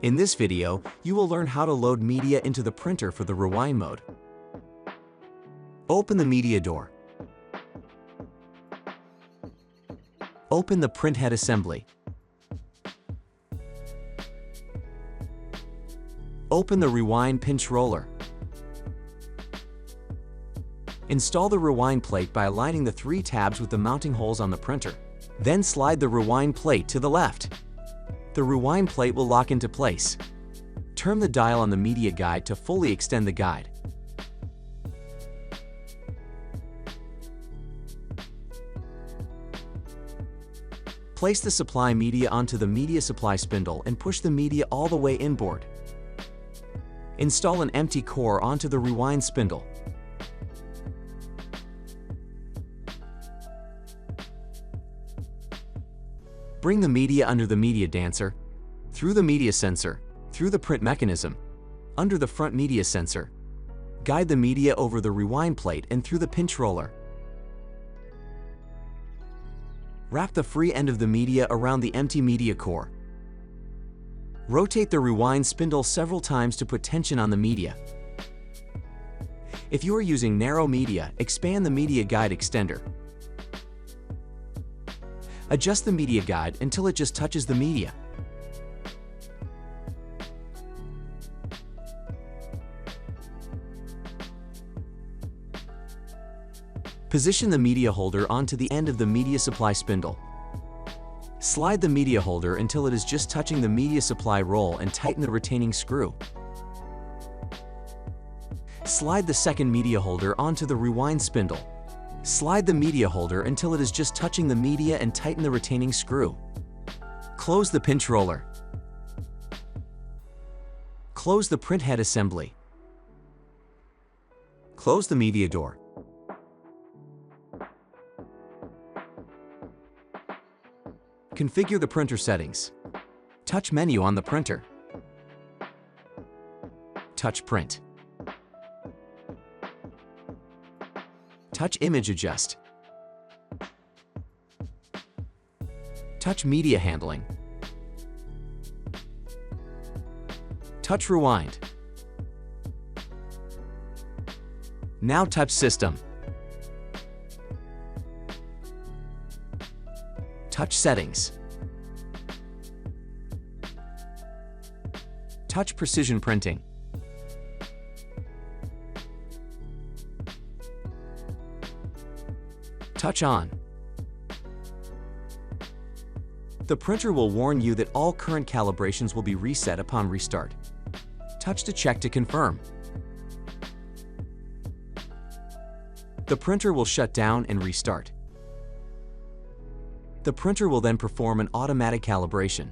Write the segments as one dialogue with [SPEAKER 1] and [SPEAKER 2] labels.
[SPEAKER 1] In this video, you will learn how to load media into the printer for the rewind mode. Open the media door. Open the printhead assembly. Open the rewind pinch roller. Install the rewind plate by aligning the 3 tabs with the mounting holes on the printer. Then slide the rewind plate to the left. The rewind plate will lock into place. Turn the dial on the media guide to fully extend the guide. Place the supply media onto the media supply spindle and push the media all the way inboard. Install an empty core onto the rewind spindle. Bring the media under the media dancer, through the media sensor, through the print mechanism, under the front media sensor. Guide the media over the rewind plate and through the pinch roller. Wrap the free end of the media around the empty media core. Rotate the rewind spindle several times to put tension on the media. If you are using narrow media, expand the media guide extender. Adjust the media guide until it just touches the media. Position the media holder onto the end of the media supply spindle. Slide the media holder until it is just touching the media supply roll and tighten the retaining screw. Slide the second media holder onto the rewind spindle. Slide the media holder until it is just touching the media and tighten the retaining screw. Close the pinch roller. Close the printhead assembly. Close the media door. Configure the printer settings. Touch menu on the printer. Touch print. Touch image adjust. Touch media handling. Touch rewind. Now touch system. Touch settings. Touch precision printing. Touch on. The printer will warn you that all current calibrations will be reset upon restart. Touch to check to confirm. The printer will shut down and restart. The printer will then perform an automatic calibration.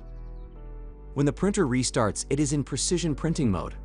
[SPEAKER 1] When the printer restarts, it is in precision printing mode.